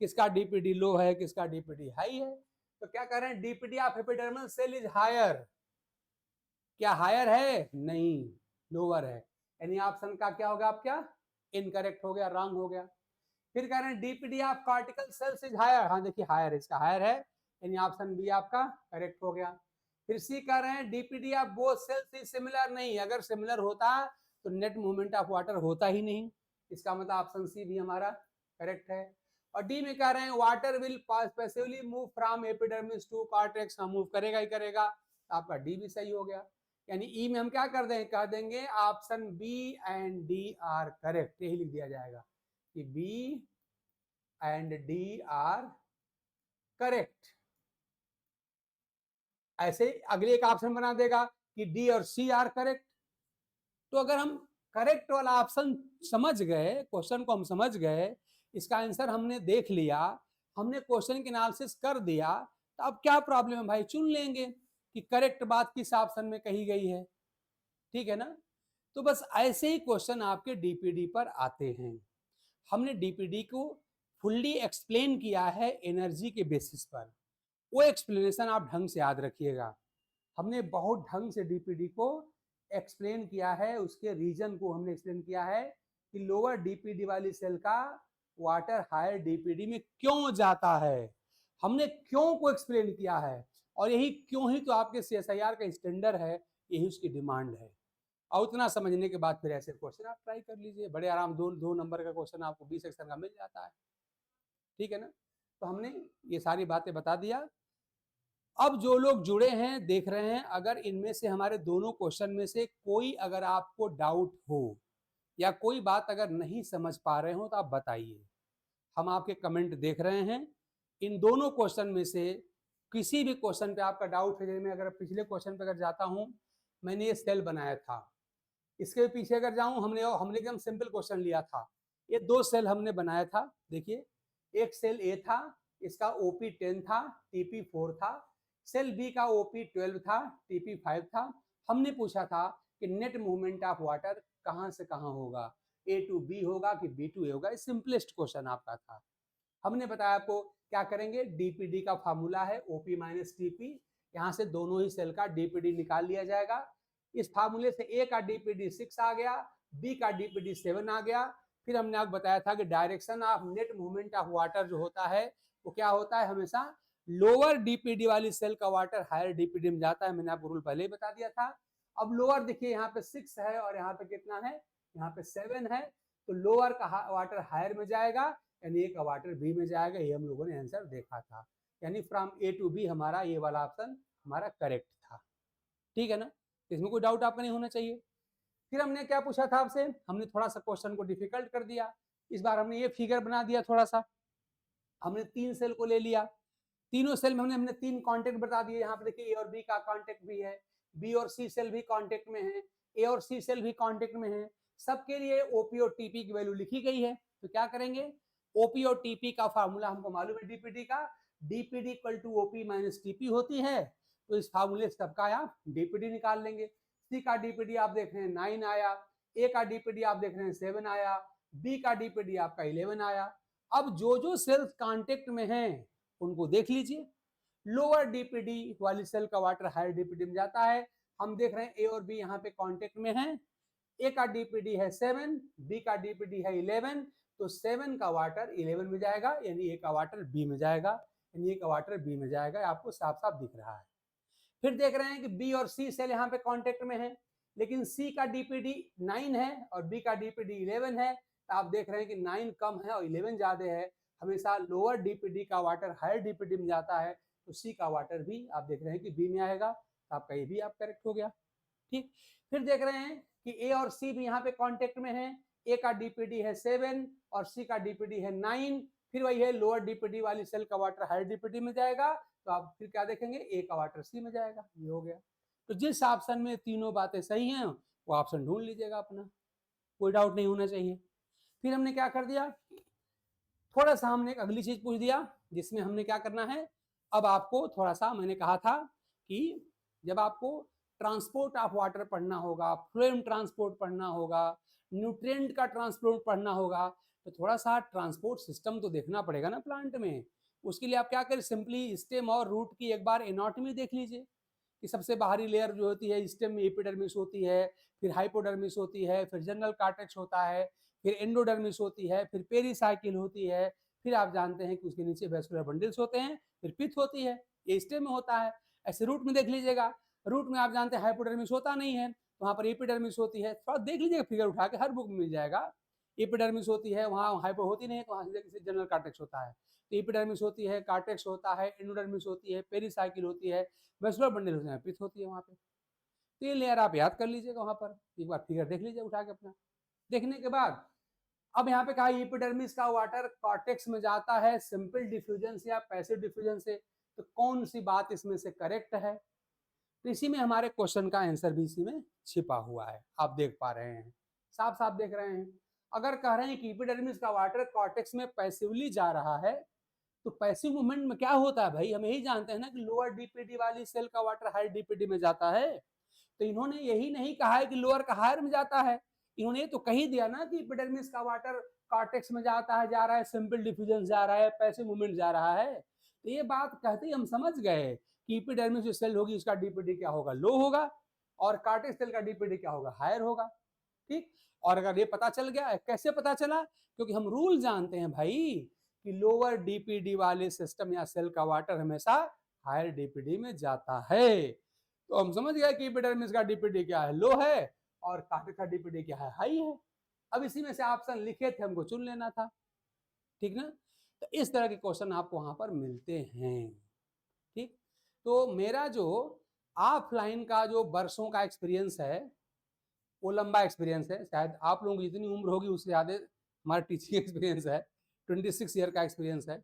किसका डीपीडी लो है किसका डीपीडी हाई है। तो क्या कह रहे हैं, DPD of epidermal cell is higher, क्या हायर है, नहीं लोअर है, यानी ऑप्शन का क्या होगा आपका इनकरेक्ट हो गया, रॉन्ग हो गया। फिर कह रहे हैं DPD of cortical cells is higher, हाँ देखिए हायर, इसका हायर है, यानी ऑप्शन बी आपका करेक्ट हो गया। फिर सी कह रहे हैं DPD of both cells is similar, नहीं, अगर सिमिलर होता तो नेट मूवमेंट ऑफ वाटर होता ही नहीं, इसका मतलब ऑप्शन सी भी हमारा करेक्ट है। और डी में कह रहे हैं water will passively move from epidermis to cortex, move करेगा ही करेगा, आपका डी भी सही हो गया। यानी ई में हम क्या कर देंगे, कह देंगे option B and D are correct, यही लिख दिया जाएगा कि B and D are correct. ऐसे अगले एक ऑप्शन बना देगा कि डी और सी आर करेक्ट। तो अगर हम करेक्ट वाला ऑप्शन समझ गए, क्वेश्चन को हम समझ गए, इसका आंसर हमने देख लिया, हमने क्वेश्चन की एनालिसिस कर दिया, तो अब क्या प्रॉब्लम है भाई, चुन लेंगे कि करेक्ट बात किस ऑप्शन में कही गई है, ठीक है ना। तो बस ऐसे ही क्वेश्चन आपके डीपीडी पर आते हैं। हमने डीपीडी को फुल्ली एक्सप्लेन किया है एनर्जी के बेसिस पर, वो एक्सप्लेनेशन आप ढंग से याद रखिएगा। हमने बहुत ढंग से डीपीडी को एक्सप्लेन किया है, उसके रीजन को हमने एक्सप्लेन किया है कि लोअर डीपीडी वाली सेल का वाटर हायर डीपीडी में क्यों जाता है, हमने क्यों को एक्सप्लेन किया है, और यही क्यों ही तो आपके सीएसआईआर का स्टैंडर्ड है, यही उसकी डिमांड है। और उतना समझने के बाद फिर ऐसे क्वेश्चन आप ट्राई कर लीजिए, बड़े आराम, दो नंबर का क्वेश्चन आपको 20 सेक्शन का मिल जाता है, ठीक है ना। तो हमने ये सारी बातें बता दिया। अब जो लोग जुड़े हैं, देख रहे हैं, अगर इनमें से हमारे दोनों क्वेश्चन में से कोई अगर आपको डाउट हो या कोई बात अगर नहीं समझ पा रहे हो तो आप बताइए, हम आपके कमेंट देख रहे हैं। इन दोनों क्वेश्चन में से किसी भी क्वेश्चन पे आपका डाउट है, जैसे मैं अगर पिछले क्वेश्चन पे अगर जाता हूं, मैंने ये सेल बनाया था, इसके पीछे अगर जाऊं, हमने एकदम सिंपल क्वेश्चन लिया था, ये 2 सेल हमने बनाया था, देखिए एक सेल ए था, इसका ओपी 10 था, टीपी 4 था, सेल बी का ओपी 12 था, टीपी 5 था। हमने पूछा था कि नेट मूवमेंट ऑफ वाटर कहां से कहां होगा, ए टू बी होगा कि बी टू ए होगा, सिंपलेस्ट क्वेश्चन आपका था। हमने बताया आपको क्या करेंगे, डीपीडी का फार्मूला है ओपी माइनस टीपी, यहाँ से दोनों ही सेल का डीपीडी निकाल लिया जाएगा। इस फार्मूले से ए का डीपीडी 6 आ गया, बी का डीपीडी 7 आ गया। फिर हमने आपको बताया था कि direction of net movement of water जो होता है वो क्या होता है, हमेशा लोअर डीपीडी वाली सेल का वाटर हायर डीपीडी में जाता है, मैंने आपको रूल पहले ही बता दिया था। अब लोअर देखिए यहाँ पे 6 है और यहाँ पे कितना है, यहाँ पे 7 है, तो लोअर का वाटर हायर में जाएगा, यानी ए का वाटर बी में जाएगा, ये हम लोगों ने आंसर देखा था। यानी फ्रॉम ए टू बी हमारा ये वाला ऑप्शन हमारा करेक्ट था, ठीक है ना। इसमें कोई डाउट आपका नहीं होना चाहिए। फिर हमने क्या पूछा था आपसे, हमने थोड़ा सा क्वेश्चन को डिफिकल्ट कर दिया, इस बार हमने ये फिगर बना दिया थोड़ा सा, हमने 3 सेल को ले लिया, तीनों सेल में हमने 3 कॉन्टेक्ट बता दिए। यहाँ पे देखिए ए और बी का कॉन्टेक्ट भी है, बी और सी सेल भी कॉन्टेक्ट में है, ए और सी सेल भी कॉन्टेक्ट में है, सबके लिए ओपी और टीपी की वैल्यू लिखी गई है। तो क्या करेंगे, ओपी और टीपी का फार्मूला हमको मालूम है डीपीडी का, DPD equal to OP minus TP होती है, तो इस फार्मूले से सबका आप डीपीडी निकाल लेंगे। सी का डीपीडी आप देख रहे हैं 9 आया, ए का डीपीडी आप देख रहे हैं 7 आया, बी का डीपीडी आपका 11 आया। अब जो जो सेल्स कॉन्टेक्ट में हैं उनको देख लीजिए, लोअर डीपीडी वाली सेल का वाटर हायर डीपीडी में जाता है। हम देख रहे हैं ए और बी यहाँ पे कांटेक्ट में हैं, ए का डीपीडी है 7, बी का डीपीडी है 11, तो 7 का वाटर 11 में जाएगा, यानी ए का वाटर बी में जाएगा, यानी ए का वाटर बी में जाएगा, आपको साफ साफ दिख रहा है। फिर देख रहे हैं कि बी और सी सेल यहाँ पे कांटेक्ट में है, लेकिन सी का डीपीडी 9 है और बी का डीपीडी 11 है, तो आप देख रहे हैं कि 9 कम है और 11 ज्यादा है। हमेशा लोअर डीपीडी का वाटर हायर डीपीडी में जाता है, तो सी का वाटर भी आप देख रहे हैं कि बी में आएगा, तो आपका ये भी आप करेक्ट हो गया, ठीक। फिर देख रहे हैं कि ए और सी भी यहाँ पे कांटेक्ट में है, ए का डीपीडी है 7 और सी का डीपीडी है 9, फिर वही है लोअर डीपीडी वाली सेल का वाटर हायर डीपीडी में जाएगा, तो आप फिर क्या देखेंगे, ए का वाटर सी में जाएगा, ये हो गया। तो जिस ऑप्शन में तीनों बातें सही हैं वो ऑप्शन ढूंढ लीजिएगा अपना, कोई डाउट नहीं होना चाहिए। फिर हमने क्या कर दिया, थोड़ा सा हमने एक अगली चीज पूछ दिया जिसमें हमने क्या करना है, अब आपको थोड़ा सा मैंने कहा था कि जब आपको ट्रांसपोर्ट ऑफ वाटर पढ़ना होगा, फ्लोएम ट्रांसपोर्ट पढ़ना होगा, न्यूट्रिएंट का ट्रांसपोर्ट पढ़ना होगा, तो थोड़ा सा ट्रांसपोर्ट सिस्टम तो देखना पड़ेगा ना प्लांट में। उसके लिए आप क्या करें, सिंपली स्टेम और रूट की एक बार एनाटॉमी देख लीजिए कि सबसे बाहरी लेयर जो होती है स्टेम में एपिडर्मिस होती है, फिर हाइपोडर्मिस होती है, फिर जनरल कार्टेक्स होता है, फिर एंडोडर्मिस होती है, फिर पेरीसाइकिल होती है, फिर आप जानते हैं कि उसके नीचे वेस्कुलर बंडल्स होते हैं, फिर पिथ होती है, ये स्टेम में होता है। ऐसे रूट में देख लीजिएगा, रूट में आप जानते हैं हाइपोडर्मिस होता नहीं है, वहाँ पर एपिडर्मिस होती है, थोड़ा देख लीजिएगा फिगर उठा के, हर बुक में मिल जाएगा। एपिडर्मिस होती है, वहाँ हाइपो होती नहीं है, तो वहाँ से जनरल कार्टेक्स होता है। तो एपिडर्मिस होती है, कार्टेक्स होता है, एंडोडर्मिस होती है, पेरिसाइकिल होती है, वेस्कुलर बंडल होते हैं, पिथ होती है वहाँ पे। तो ये लेयर आप याद कर लीजिएगा, वहाँ पर एक बार फिगर देख लीजिए उठा के अपना। देखने के बाद अब यहाँ पे कहा एपिडर्मिस का वाटर कॉर्टेक्स में जाता है सिंपल डिफ्यूजन से या पैसिव डिफ्यूजन से, तो कौन सी बात इसमें से करेक्ट है? तो इसी में हमारे क्वेश्चन का आंसर भी इसी में छिपा हुआ है, आप देख पा रहे हैं, साफ साफ देख रहे हैं। अगर कह रहे हैं कि एपिडर्मिस का वाटर कॉर्टेक्स में पैसिवली जा रहा है, तो पैसिव मूवमेंट में क्या होता है भाई, हम यही जानते हैं ना कि लोअर डीपीडी वाली सेल का वाटर हायर डीपीडी में जाता है। तो इन्होंने यही नहीं कहा है कि लोअर का हायर में जाता है, इन्होंने तो कही दिया ना कि एपिडर्मिस का वाटर कॉर्टेक्स में जाता है, जा रहा है, सिंपल डिफ्यूजन जा रहा है, पैसिव मूवमेंट जा रहा है। तो ये बात कहते ही हम समझ गए कि एपिडर्मिस जो सेल होगी उसका डीपीडी क्या होगा, लो होगा, और कॉर्टेक्स सेल का डीपीडी क्या होगा, हायर होगा। ठीक, और अगर ये पता चल गया, कैसे पता चला, क्योंकि हम रूल जानते हैं भाई कि लोअर डीपीडी वाले सिस्टम या सेल का वाटर हमेशा हायर डीपीडी में जाता है। तो हम समझ गए कि एपिडर्मिस का डीपीडी क्या है, लो है, और कॉर्टेक्स का डीपीडी क्या है, हाई है। अब इसी में से ऑप्शन लिखे थे, हमको चुन लेना था, ठीक ना। तो इस तरह के क्वेश्चन आपको वहां पर मिलते हैं। ठीक, तो मेरा जो ऑफलाइन का जो वर्षों का एक्सपीरियंस है वो लंबा एक्सपीरियंस है, शायद आप लोगों की जितनी उम्र होगी उससे ज़्यादा हमारा टीचिंग एक्सपीरियंस है, 26 ईयर का एक्सपीरियंस है।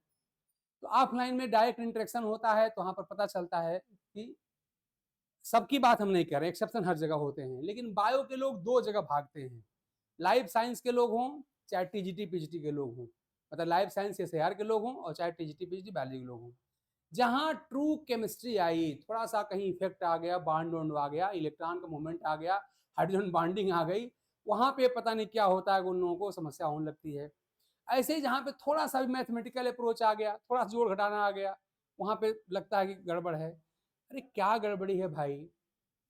तो ऑफलाइन में डायरेक्ट इंटरेक्शन होता है, तो वहाँ पर पता चलता है कि सबकी बात हम नहीं कर रहे, एक्सेप्शन हर जगह होते हैं, लेकिन बायो के लोग दो जगह भागते हैं, लाइफ साइंस के लोग हों चाहे टीजीटी पीजीटी के लोग हों, मतलब लाइफ साइंस एसएआर के लोग हों और चाहे टीजीटी पीजीटी बायोलॉजी के लोग हों। जहाँ ट्रू केमिस्ट्री आई, थोड़ा सा कहीं इफेक्ट आ गया, बॉन्ड वॉन्ड आ गया, इलेक्ट्रॉन का मूवमेंट आ गया, हाइड्रोजन बॉन्डिंग आ गई, वहाँ पे पता नहीं क्या होता है, उन लोगों को समस्या होने लगती है। ऐसे ही जहाँ पे थोड़ा सा भी मैथमेटिकल अप्रोच आ गया, थोड़ा सा जोड़ घटाना आ गया, वहाँ पे लगता है कि गड़बड़ है। अरे क्या गड़बड़ी है भाई,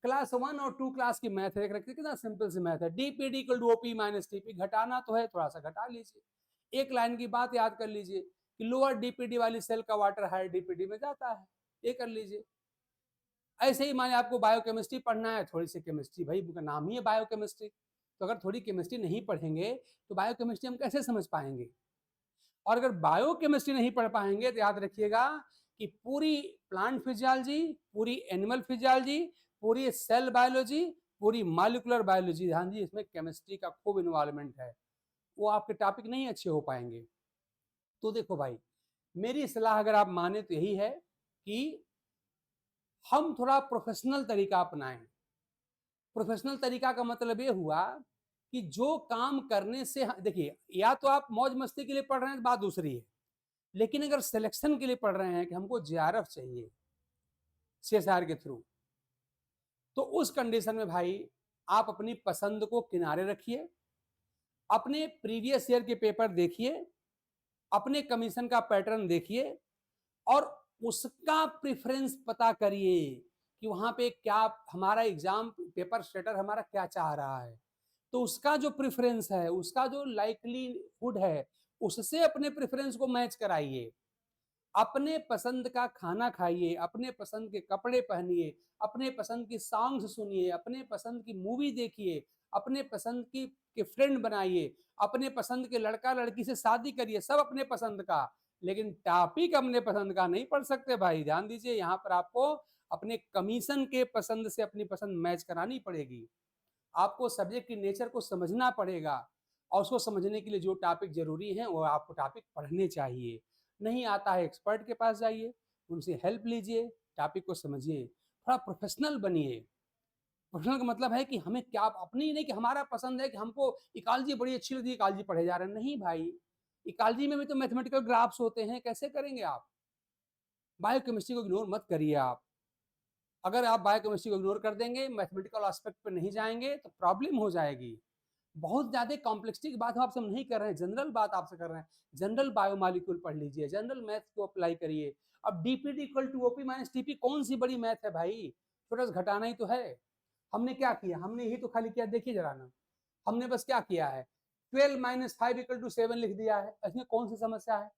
क्लास 1 और 2 क्लास की मैथ है, कितना सिंपल सी मैथ है, DPD equal to OP minus TP, घटाना तो है, थोड़ा सा घटा लीजिए, एक लाइन की बात याद कर लीजिए कि लोअर डीपीडी वाली सेल का वाटर हायर डीपीडी में जाता है, ये कर लीजिए। ऐसे ही माने आपको बायोकेमिस्ट्री पढ़ना है, थोड़ी सी केमिस्ट्री, भाई का नाम ही है बायोकेमिस्ट्री, तो अगर थोड़ी केमिस्ट्री नहीं पढ़ेंगे तो बायोकेमिस्ट्री हम कैसे समझ पाएंगे? और अगर बायोकेमिस्ट्री नहीं पढ़ पाएंगे तो याद रखिएगा कि पूरी प्लांट फिजियोलॉजी, पूरी एनिमल फिजियोलॉजी, पूरी सेल बायोलॉजी, पूरी मॉलिक्यूलर बायोलॉजी, ध्यान दीजिए इसमें केमिस्ट्री का खूब इन्वॉल्वमेंट है, वो आपके टॉपिक नहीं अच्छे हो पाएंगे। तो देखो भाई, मेरी सलाह अगर आप माने तो यही है कि हम थोड़ा प्रोफेशनल तरीका अपनाएं। प्रोफेशनल तरीका का मतलब ये हुआ कि जो काम करने से, देखिए या तो आप मौज मस्ती के लिए पढ़ रहे हैं, बात दूसरी है, लेकिन अगर सिलेक्शन के लिए पढ़ रहे हैं कि हमको जेआरएफ चाहिए सीएसआर के थ्रू, तो उस कंडीशन में भाई आप अपनी पसंद को किनारे रखिए, अपने प्रीवियस ईयर के पेपर देखिए, अपने कमीशन का पैटर्न देखिए, और उसका प्रेफरेंस पता करिए कि वहां पे क्या हमारा एग्जाम पेपर सेटर हमारा क्या चाह रहा है, तो उसका जो प्रेफरेंस है, उसका जो लाइकलीहुड है, उससे अपने प्रेफरेंस को मैच कराइए। अपने पसंद का खाना खाइए, अपने पसंद के कपड़े पहनिए, अपने पसंद की सॉन्ग्स सुनिए, अपने पसंद की मूवी देखिए, अपने पसंद की के फ्रेंड बनाइए, अपने पसंद के लड़का लड़की से शादी करिए, सब अपने पसंद का, लेकिन टॉपिक अपने पसंद का नहीं पढ़ सकते भाई, ध्यान दीजिए, यहाँ पर आपको अपने कमीशन के पसंद से अपनी पसंद मैच करानी पड़ेगी। आपको सब्जेक्ट की नेचर को समझना पड़ेगा, और उसको समझने के लिए जो टॉपिक जरूरी है वो आपको टॉपिक पढ़ने चाहिए। नहीं आता है एक्सपर्ट के पास जाइए, उनसे हेल्प लीजिए, टॉपिक को समझिए, थोड़ा प्रोफेशनल बनिए। प्रोफेशनल का मतलब है कि हमें क्या, अपनी नहीं कि हमारा पसंद है कि हमको इकोलॉजी बड़ी अच्छी लगती है, इकोलॉजी पढ़े जा रहे हैं, नहीं भाई, इकोलॉजी में भी तो मैथमेटिकल ग्राफ्स होते हैं, कैसे करेंगे आप? बायोकेमिस्ट्री को इग्नोर मत करिए आप। अगर आप बायोकेमिस्ट्री को इग्नोर कर देंगे, मैथमेटिकल एस्पेक्ट पर नहीं जाएंगे, तो प्रॉब्लम हो जाएगी। बहुत ज्यादा कॉम्प्लेक्सिटी की बात आपसे हम नहीं कर रहे हैं, जनरल बात आपसे कर रहे हैं, जनरल बायोमॉलिक्यूल पढ़ लीजिए, जनरल मैथ को अप्लाई करिए। अब DPD equal to OP minus TP कौन सी बड़ी मैथ है भाई, छोटा सा घटाना ही तो है। हमने क्या किया, हमने यही तो खाली किया, देखिए जरा ना, हमने बस क्या किया है, 12 माइनस 5 इक्वल टू 7 लिख दिया है, इसमें कौन सी समस्या है?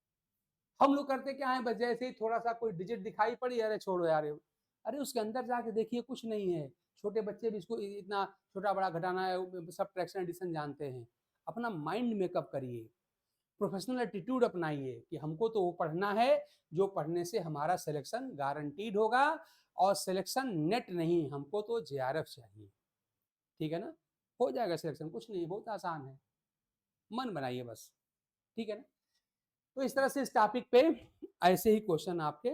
हम लोग करते क्या है, बस जैसे ही थोड़ा सा कोई डिजिट दिखाई पड़ी, अरे छोड़ो यार, अरे उसके अंदर जाके देखिए कुछ नहीं है, छोटे बच्चे भी इसको इतना छोटा बड़ा घटाना है, सबट्रैक्शन एडिशन जानते हैं। अपना माइंड मेकअप करिए, प्रोफेशनल एटीट्यूड अपनाइए कि हमको तो वो पढ़ना है जो पढ़ने से हमारा सिलेक्शन गारंटीड होगा, और सिलेक्शन नेट नहीं, हमको तो जेआरएफ चाहिए। ठीक है ना, हो जाएगा सिलेक्शन, कुछ नहीं, बहुत आसान है, मन बनाइए बस। ठीक है ना। तो इस तरह से इस टॉपिक पे ऐसे ही क्वेश्चन आपके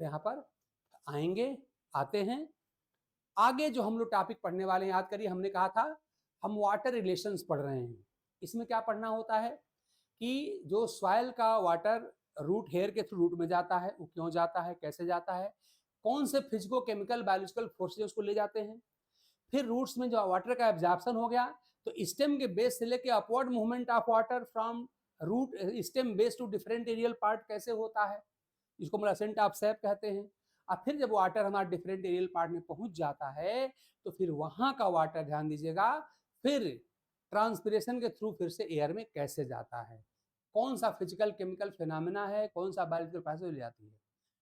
यहाँ पर आएंगे, आते हैं। आगे जो हम लोग टॉपिक पढ़ने वाले हैं, याद करिए हमने कहा था हम वाटर रिलेशंस पढ़ रहे हैं। इसमें क्या पढ़ना होता है कि जो सॉइल का वाटर रूट हेयर के थ्रू रूट में जाता है, वो क्यों जाता है, कैसे जाता है, कौन से फिजिको केमिकल बायोलॉजिकल फोर्सेज उसको ले जाते हैं। फिर रूट्स में जो वाटर का एब्जॉर्प्शन हो गया, तो स्टेम के बेस से लेके upward movement of water from root stem base to different aerial part कैसे होता है, इसको हम असेंट ऑफ सैप कहते हैं। और फिर जब वाटर हमारा डिफरेंट एरियल पार्ट में पहुंच जाता है, तो फिर वहां का वाटर ध्यान दीजिएगा, फिर ट्रांसपिरेशन के थ्रू फिर से एयर में कैसे जाता है, कौन सा फिजिकल केमिकल फिनोमेना है, कौन सा बायोलॉजिकल प्रोसेस ले जाती है।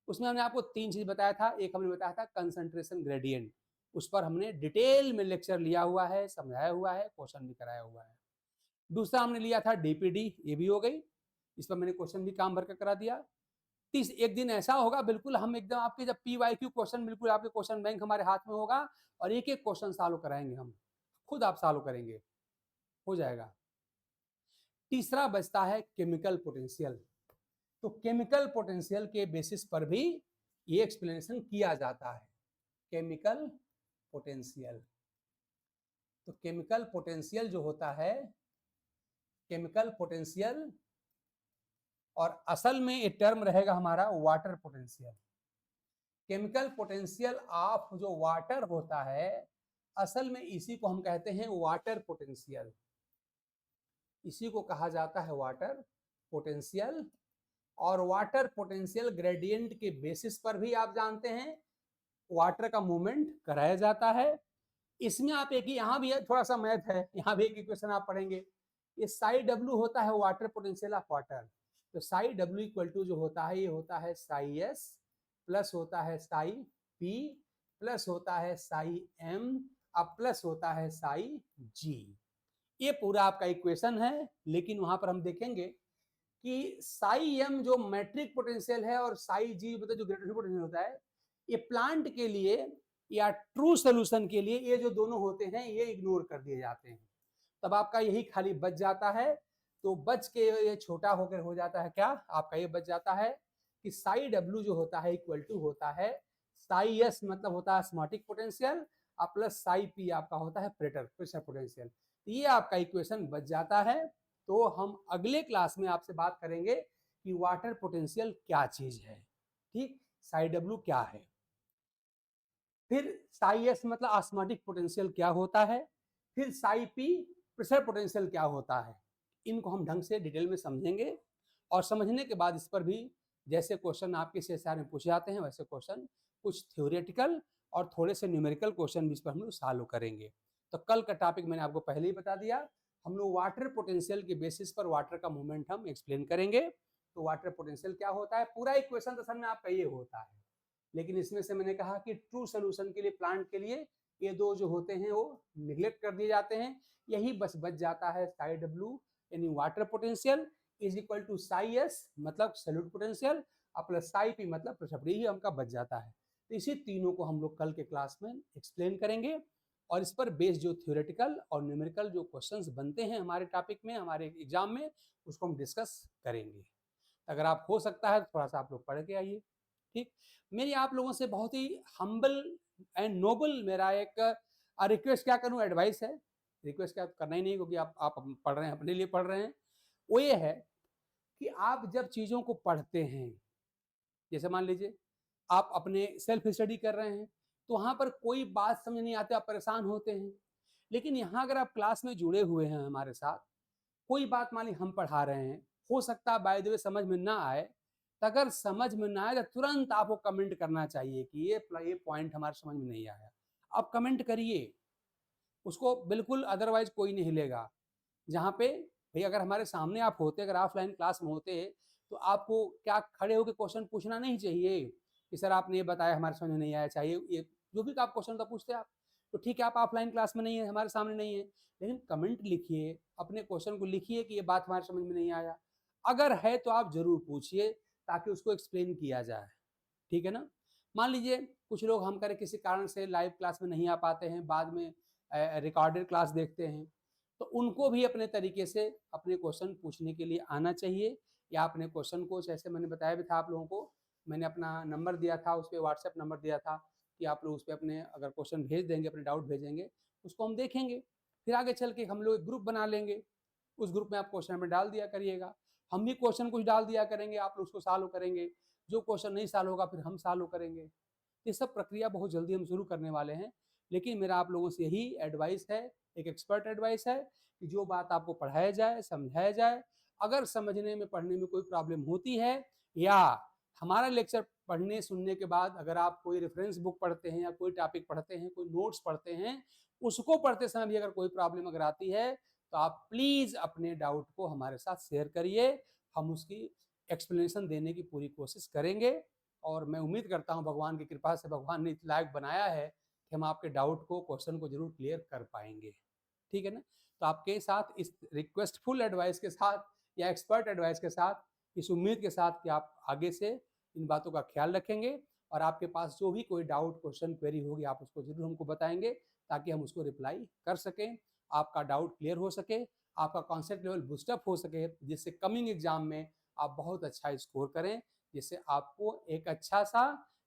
उसमें हमने आपको 3 चीज बताया था। एक हमने बताया था कंसंट्रेशन ग्रेडियंट, उस पर हमने डिटेल में लेक्चर लिया हुआ है, समझाया हुआ है, क्वेश्चन भी कराया हुआ है। दूसरा हमने लिया था डीपीडी, ये भी हो गई, इस पर मैंने क्वेश्चन भी काम भर कर करा दिया। एक दिन ऐसा होगा बिल्कुल हम एकदम आपके जब PYQ क्वेश्चन बिल्कुल आपके क्वेश्चन बैंक हमारे हाथ में होगा, और एक एक क्वेश्चन सॉल्व कराएंगे, हम खुद आप सॉल्व करेंगे, हो जाएगा। तीसरा बचता है केमिकल पोटेंशियल। तो केमिकल पोटेंशियल के बेसिस पर भी ये एक्सप्लेनेशन किया जाता है, केमिकल पोटेंशियल। तो केमिकल पोटेंशियल जो होता है, केमिकल पोटेंशियल, और असल में ये टर्म रहेगा हमारा water potential. Chemical potential of जो वाटर होता है, असल में इसी को हम कहते हैं वाटर पोटेंशियल, इसी को कहा जाता है वाटर पोटेंशियल। और वाटर पोटेंशियल ग्रेडियंट के बेसिस पर भी आप जानते हैं वाटर का मूवमेंट कराया जाता है। इसमें आप एक ही, यहाँ भी है थोड़ा सा मैथ है, यहाँ भी एक इक्वेशन आप पढ़ेंगे। ये साई डब्ल्यू होता है वाटर पोटेंशियल ऑफ वाटर, तो साई डब्ल्यू इक्वल टू जो होता है, ये होता है साई एस प्लस होता है साई पी प्लस होता है साई एम अब प्लस होता है साई जी। ये पूरा आपका इक्वेशन है। लेकिन वहां पर हम देखेंगे कि साई एम जो मैट्रिक पोटेंशियल है और साई जी मतलब जो ग्रेविटेशनल पोटेंशियल होता है, ये प्लांट के लिए या ट्रू सोल्यूशन के लिए ये जो दोनों होते हैं ये इग्नोर कर दिए जाते हैं। तब आपका यही खाली बच जाता है। तो बच के ये छोटा होकर हो जाता है, क्या आपका ये बच जाता है कि साई डब्ल्यू जो होता है इक्वल टू होता है साई एस मतलब होता है ऑस्मोटिक पोटेंशियल, और प्लस साई पी आपका होता है प्रेशर पोटेंशियल। ये आपका इक्वेशन बच जाता है। तो हम अगले क्लास में आपसे बात करेंगे कि वाटर पोटेंशियल क्या चीज है, ठीक, साई डब्ल्यू क्या है, फिर साई एस मतलब ऑस्मोटिक पोटेंशियल क्या होता है, फिर साई पी प्रेशर पोटेंशियल क्या होता है। इनको हम ढंग से डिटेल में समझेंगे, और समझने के बाद इस पर भी जैसे क्वेश्चन आपके CSR में पूछे जाते हैं, वैसे क्वेश्चन कुछ थ्योरेटिकल और थोड़े से न्यूमेरिकल क्वेश्चन भी इस पर हम लोग सॉल्व करेंगे। तो कल का टॉपिक मैंने आपको पहले ही बता दिया, हम लोग वाटर पोटेंशियल के बेसिस पर वाटर का मूवमेंट हम एक्सप्लेन करेंगे। तो वाटर पोटेंशियल क्या होता है, पूरा इक्वेशन तो असल में आपका ये होता है, लेकिन इसमें से मैंने कहा कि ट्रू सोल्यूशन के लिए प्लांट के लिए ये दो जो होते हैं वो निगलेक्ट कर दिए जाते हैं। यही बच जाता है साई डब्ल्यू यानी water potential is equal to psi S मतलब सॉल्यूट पोटेंशियल और प्लस साई पी मतलब प्रेशर, ही हमका बच जाता है। तो इसी तीनों को हम लोग कल के क्लास में एक्सप्लेन करेंगे, और इस पर बेस्ड जो थ्योरेटिकल और न्यूमेरिकल जो क्वेश्चंस बनते हैं हमारे टॉपिक में, हमारे एग्जाम में, उसको हम डिस्कस करेंगे। अगर आप हो सकता है तो थोड़ा सा आप लोग पढ़ के आइए। ठीक, मेरी आप लोगों से बहुत ही हम्बल एंड नोबल मेरा एक रिक्वेस्ट, क्या करूं, एडवाइस है, रिक्वेस्ट क्या करना ही नहीं, क्योंकि आप पढ़ रहे हैं, अपने लिए पढ़ रहे हैं। वो ये है कि आप जब चीज़ों को पढ़ते हैं, जैसे मान लीजिए आप अपने सेल्फ स्टडी कर रहे हैं, तो वहाँ पर कोई बात समझ नहीं आती, आप परेशान होते हैं। लेकिन यहाँ अगर आप क्लास में जुड़े हुए हैं हमारे साथ, कोई बात मान ली हम पढ़ा रहे हैं, हो सकता है बाय द वे समझ में ना आए, तो अगर समझ में ना आए तो तुरंत आपको कमेंट करना चाहिए कि ये पॉइंट हमारे समझ में नहीं आया। आप कमेंट करिए, उसको बिल्कुल अदरवाइज कोई नहीं हिलेगा। जहाँ पे भाई अगर हमारे सामने आप होते, अगर ऑफलाइन क्लास में होते, तो आपको क्या खड़े होकर क्वेश्चन पूछना नहीं चाहिए, कि सर आपने ये बताया हमारे समझ में नहीं आया, चाहिए ये जो भी आप क्वेश्चन था पूछते आप, तो ठीक है आप ऑफलाइन क्लास में नहीं है, हमारे सामने नहीं है, लेकिन कमेंट लिखिए, अपने क्वेश्चन को लिखिए कि ये बात हमारे समझ में नहीं आया, अगर है तो आप जरूर पूछिए ताकि उसको एक्सप्लेन किया जाए, ठीक है ना। मान लीजिए कुछ लोग हम करें किसी कारण से लाइव क्लास में नहीं आ पाते हैं, बाद में रिकॉर्डेड क्लास देखते हैं, तो उनको भी अपने तरीके से अपने क्वेश्चन पूछने के लिए आना चाहिए, या अपने क्वेश्चन को, जैसे मैंने बताया भी था आप लोगों को, मैंने अपना नंबर दिया था, उस पर व्हाट्सएप नंबर दिया था कि आप लोग उस पर अपने अगर क्वेश्चन भेज देंगे, अपने डाउट भेजेंगे, उसको हम देखेंगे, फिर आगे चल के हम लोग एक ग्रुप बना लेंगे, उस ग्रुप में आप क्वेश्चन हमें डाल दिया करिएगा, हम भी क्वेश्चन कुछ डाल दिया करेंगे, आप लोग उसको सॉल्व करेंगे, जो क्वेश्चन नहीं सॉल्व होगा फिर हम सॉल्व करेंगे। ये सब प्रक्रिया बहुत जल्दी हम शुरू करने वाले हैं, लेकिन मेरा आप लोगों से यही एडवाइस है, एक एक्सपर्ट एडवाइस है कि जो बात आपको पढ़ाया जाए, समझाया जाए, अगर समझने में पढ़ने में कोई प्रॉब्लम होती है, या हमारा लेक्चर पढ़ने सुनने के बाद अगर आप कोई रेफरेंस बुक पढ़ते हैं या कोई टॉपिक पढ़ते हैं, कोई नोट्स पढ़ते हैं, उसको पढ़ते समय भी अगर कोई प्रॉब्लम अगर आती है, तो आप प्लीज अपने डाउट को हमारे साथ शेयर करिए, हम उसकी एक्सप्लेनेशन देने की पूरी कोशिश करेंगे, और मैं उम्मीद करता हूं भगवान की कृपा से भगवान ने इस लायक बनाया है कि हम आपके डाउट को, क्वेश्चन को जरूर क्लियर कर पाएंगे, ठीक है ना। तो आपके साथ इस रिक्वेस्टफुल एडवाइस के साथ या एक्सपर्ट एडवाइस के साथ, इस उम्मीद के साथ कि आप आगे से इन बातों का ख्याल रखेंगे, और आपके पास जो भी कोई डाउट, क्वेश्चन, क्वेरी होगी आप उसको जरूर हमको बताएंगे ताकि हम उसको रिप्लाई कर सकें, आपका डाउट क्लियर हो सके, आपका कॉन्सेप्ट लेवल बूस्टअप हो सके, जिससे कमिंग एग्जाम में आप बहुत अच्छा स्कोर करें, जिससे आपको एक अच्छा सा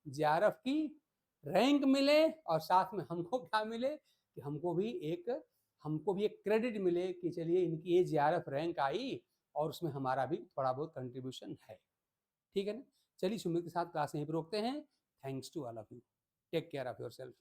जेआरएफ की रैंक मिले, और साथ में हमको क्या मिले कि हमको भी एक क्रेडिट मिले कि चलिए इनकी ये जेआरएफ रैंक आई और उसमें हमारा भी थोड़ा बहुत कंट्रीब्यूशन है, ठीक है ना। चलिए इस उम्मीद के साथ क्लास यहीं पर रोकते हैं। Thanks to all of you, take care of yourself.